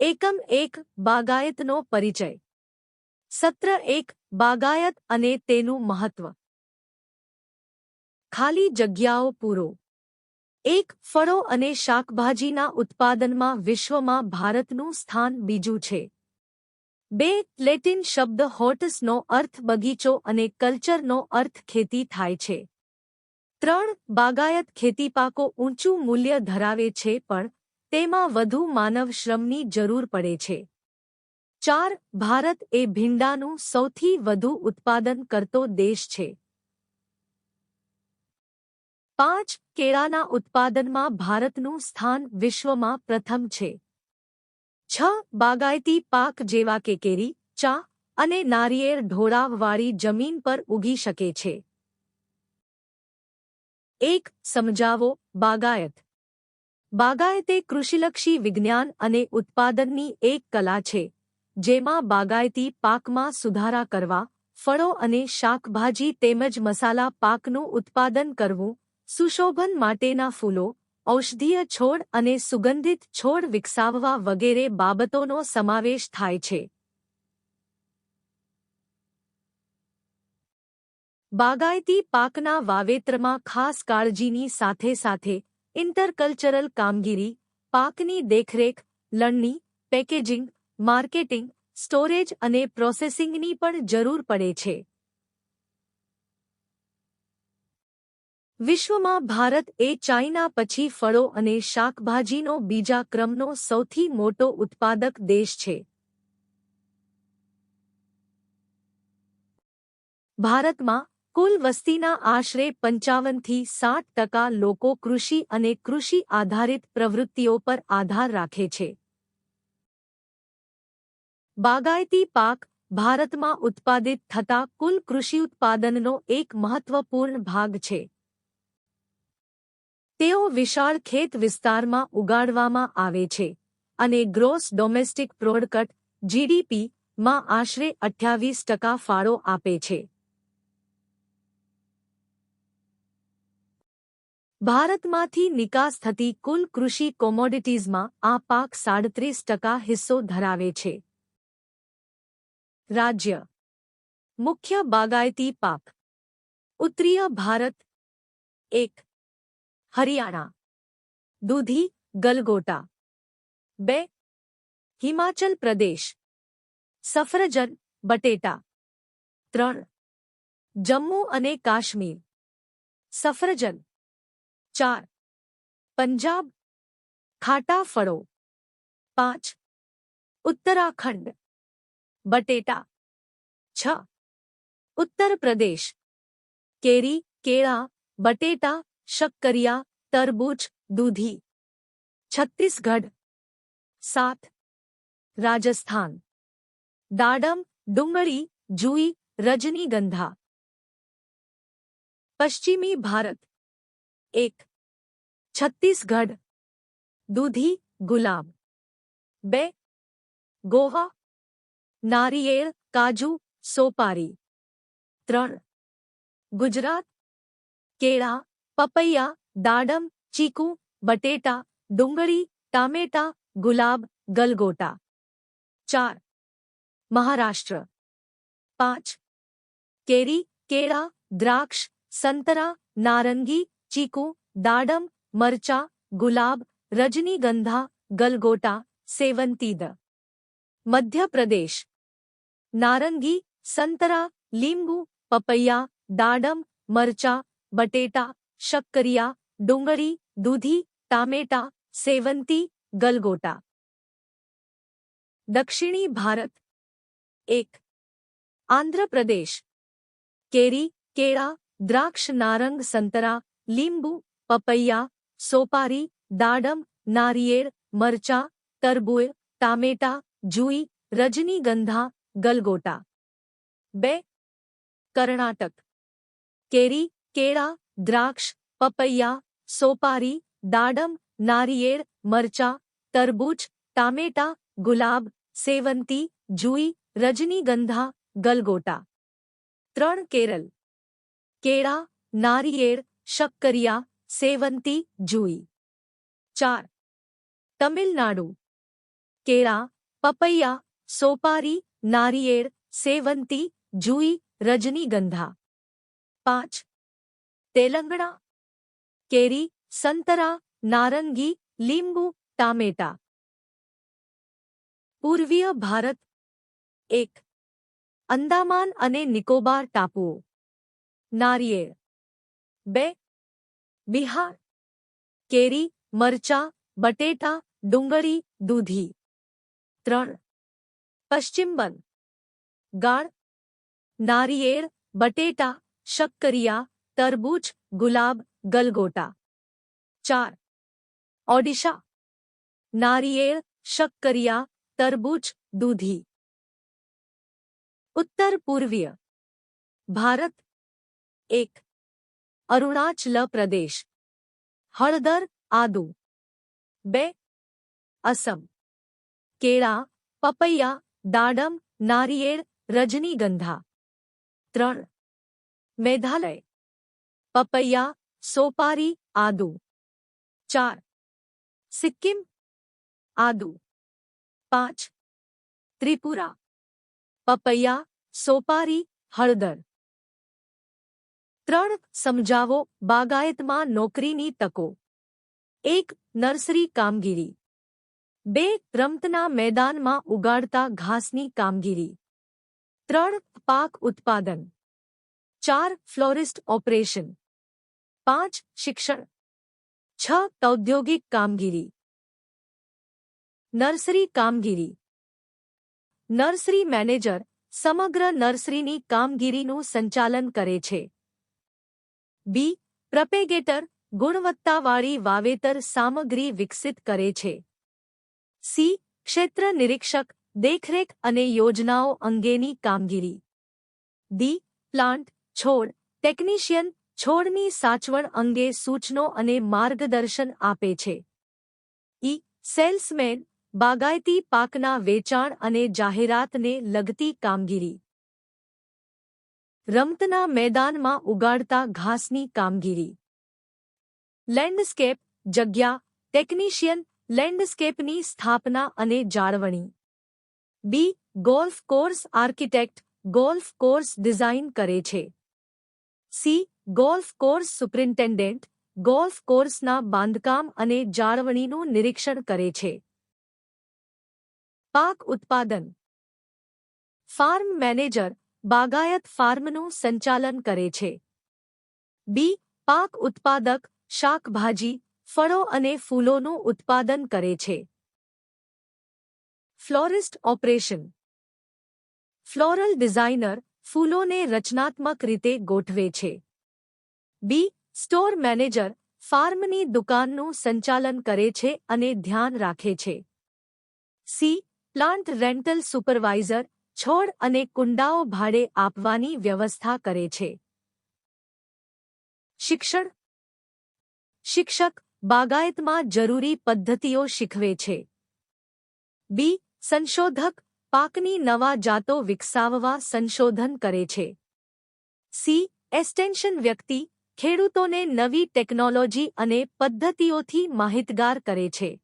એકમ 1 બાગાયતનો પરિચય. સત્ર 1 બાગાયત અને તેનું મહત્વ. ખાલી જગ્યાઓ પૂરો. 1 ફળો અને શાકભાજીના ઉત્પાદનમાં વિશ્વમાં ભારતનું સ્થાન બીજું છે. 2 લેટિન શબ્દ હોર્ટસનો અર્થ બગીચો અને કલ્ચરનો અર્થ ખેતી થાય છે. 3 બાગાયત ખેતીપાકો ઊંચું મૂલ્ય ધરાવે છે પણ તેમાં વધુ માનવ શ્રમની જરૂર પડે છે. 4 ભારત એ ભીંડાનું સૌથી વધુ ઉત્પાદન કરતો દેશ છે. 5 કેળાના ઉત્પાદનમાં ભારતનું સ્થાન વિશ્વમાં પ્રથમ છે. 6 બાગાયતી પાક જેવા કે કેરી, ચા અને નારિયેળ ઢોળાવવાળી જમીન પર ઉગી શકે છે. 1 સમજાવો બાગાયત. બાગાયત એ કૃષિલક્ષી વિજ્ઞાન અને ઉત્પાદનની એક કલા છે, જેમાં બાગાયતી પાકમાં સુધારા કરવા, ફળો અને શાકભાજી તેમજ મસાલા પાકનું ઉત્પાદન કરવું, સુશોભન માટેના ફૂલો, ઔષધીય છોડ અને સુગંધિત છોડ વિકસાવવા વગેરે બાબતોનો સમાવેશ થાય છે. બાગાયતી પાકના વાવેતરમાં ખાસ કાળજીની સાથે સાથે ઇન્ટરકલ્ચરલ કામગીરી, પાકની દેખરેખ, લણણી, પેકેજિંગ, માર્કેટિંગ, સ્ટોરેજ અને પ્રોસેસિંગની પણ જરૂર પડે છે. વિશ્વમાં ભારત એ ચાઇના પછી ફળો અને શાકભાજીનો બીજા ક્રમનો સૌથી મોટો ઉત્પાદક દેશ છે. ભારતમાં કુલ વસ્તીના આશરે 55 થી 60% લોકો કૃષિ અને કૃષિ આધારિત પ્રવૃત્તિઓ પર આધાર રાખે છે. બાગાયતી પાક ભારતમાં ઉત્પાદિત થતા કુલ કૃષિ ઉત્પાદનનો એક મહત્વપૂર્ણ ભાગ છે. તેઓ વિશાળ ખેત વિસ્તારમાં ઉગાડવામાં આવે છે અને ગ્રોસ ડોમેસ્ટિક પ્રોડક્ટ (જીડીપી) માં આશરે 28% ફાળો આપે છે. ભારતમાંથી નિકાસ થતી કુલ કૃષિ કોમોડિટીઝમાં આ પાક 37% હિસ્સો ધરાવે છે. રાજ્ય. મુખ્ય બાગાયતી પાક. ઉત્તરીય ભારત. 1 હરિયાણા. દૂધી, ગલગોટા. 2 હિમાચલ પ્રદેશ. સફરજન, બટેટા. 3 જમ્મુ અને કાશ્મીર. સફરજન. 4 પંજાબ, ખાટા ફળો. 5 ઉત્તરાખંડ, બટેટા. 6 ઉત્તર પ્રદેશ, કેરી, કેળા, બટેટા, શક્કરિયા, તરબૂચ, દૂધી. છત્તીસગઢ. 7 રાજસ્થાન, દાડમ, ડુંગળી, જુઈ, રજનીગંધા. પશ્ચિમી ભારત. 1 છત્તીસગઢ. દૂધી, ગુલાબ. 2 ગોવા. નારિયેળ, કાજુ, સોપારી. 3 ગુજરાત. કેળા, પપૈયા, દાડમ, ચીકુ, બટેટા, ડુંગળી, ટામેટા, ગુલાબ, ગલગોટા. 4 મહારાષ્ટ્ર. 5 કેરી, કેળા, દ્રાક્ષ, સંતરા, નારંગી, ચીકુ, દાડમ, મરચા, ગુલાબ, રજનીગંધા, ગલગોટા, સેવંતીદ. મધ્ય પ્રદેશ. નારંગી, સંતરા, લીંબુ, પપૈયા, દાડમ, મરચા, બટેટા, શક્કરિયા, ડુંગળી, દૂધી, ટામેટા, સેવંતી, ગલગોટા. દક્ષિણી ભારત. 1 આંધ્ર પ્રદેશ. કેરી, કેળા, દ્રાક્ષ, નારંગ, સંતરા, લીંબુ, પપૈયા, સોપારી, દાડમ, નારિયેળ, મરચા, તરબૂચ, ટામેટા, જુઈ, રજનીગંધા, ગલગોટા. 2 કર્ણાટક. કેરી, કેળા, દ્રાક્ષ, પપૈયા, સોપારી, દાડમ, નારિયેળ, મરચા, તરબૂચ, ટામેટા, ગુલાબ, સેવંતી, જુઈ, રજનીગંધા, ગલગોટા. 3 કેરળ. કેળા, નારિયેળ, શક્કરિયા, સેવંતી, જુઈ. 4 તમિલનાડુ. કેળા, પપૈયા, સોપારી, નારિયેળ, સેવંતી, જુઈ, રજનીગંધા. 5. તેલંગણા. કેરી, સંતરા, નારંગી, લીંબુ, ટામેટા. પૂર્વીય ભારત. 1. અંદામાન અને નિકોબાર ટાપુઓ. નારિયેળ. 2. બિહાર. કેરી, મરચા, બટેટા, ડુંગળી, દૂધી. 3. પશ્ચિમ બંગ. ગાળ, નારિયેળ, બટેટા, શક્કરિયા, તરબૂચ, ગુલાબ, ગલગોટા. 4. ઓડિશા. નારિયેળ, શક્કરિયા, તરબૂચ, દૂધી. ઉત્તર પૂર્વીય ભારત. 1. અરુણાચલ પ્રદેશ. હળદર, આદુ. 2. અસમ. કેળા, પપૈયા, દાડમ, નારિયેળ, રજનીગંધા. 3. મેઘાલય. પપૈયા, સોપારી, આદુ. 4. સિક્કિમ. આદુ. 5. ત્રિપુરા. પપૈયા, સોપારી, હળદર. 3. સમજાવો બાગાયતમાં નોકરીની તકો. 1. નર્સરી કામગીરી. 2. રમતના મેદાનમાં ઉગાડતા ઘાસની કામગીરી. 3. પાક ઉત્પાદન. 4. ફ્લોરિસ્ટ ઓપરેશન. 5. શિક્ષણ. 6. ઔદ્યોગિક કામગીરી. નર્સરી કામગીરી. નર્સરી મેનેજર સમગ્ર નર્સરીની કામગીરીનું સંચાલન કરે છે. બી. પ્રપેગેટર ગુણવત્તાવાળી વાવેતર સામગ્રી વિકસિત કરે છે. સી. ક્ષેત્ર નિરીક્ષક દેખરેખ અને યોજનાઓ અંગેની કામગીરી. ડી. પ્લાન્ટ છોડ ટેકનિશિયન છોડની સાચવણ અંગે સૂચનો અને માર્ગદર્શન આપે છે. ઈ. સેલ્સમેન બાગાયતી પાકના વેચાણ અને જાહેરાતને લગતી કામગીરી. રમતના મેદાનમાં ઉગાડતા ઘાસની કામગીરી. લેન્ડસ્કેપ જગ્યા ટેકનિશિયન લેન્ડસ્કેપની સ્થાપના અને જાળવણી. B. Golf course architect golf course design કરે છે. C. Golf course superintendent golf કોર્સના બાંધકામ અને જાળવણીનું નિરીક્ષણ કરે છે. પાક ઉત્પાદન. ફાર્મ મેનેજર બાગાયત ફાર્મનું સંચાલન કરે છે. બી. પાક ઉત્પાદક શાકભાજી ફળો અને ફૂલોનું ઉત્પાદન કરે છે. ફ્લોરિસ્ટ ઓપરેશન. ફ્લોરલ ડિઝાઇનર ફૂલોને રચનાત્મક રીતે ગોઠવે છે. બી. સ્ટોર મેનેજર ફાર્મની દુકાનનું સંચાલન કરે છે અને ધ્યાન રાખે છે. સી. પ્લાન્ટ રેન્ટલ સુપરવાઇઝર છોડ અને કુંડાઓ ભાડે આપવાની વ્યવસ્થા કરે છે. શિક્ષણ. શિક્ષક બાગાયતમાં જરૂરી પદ્ધતિઓ શીખવે છે. બી. સંશોધક પાકની નવા જાતો વિકસાવવા સંશોધન કરે છે. સી. એક્સટેન્શન વ્યક્તિ ખેડૂતોને નવી ટેકનોલોજી અને પદ્ધતિઓથી માહિતગાર કરે છે.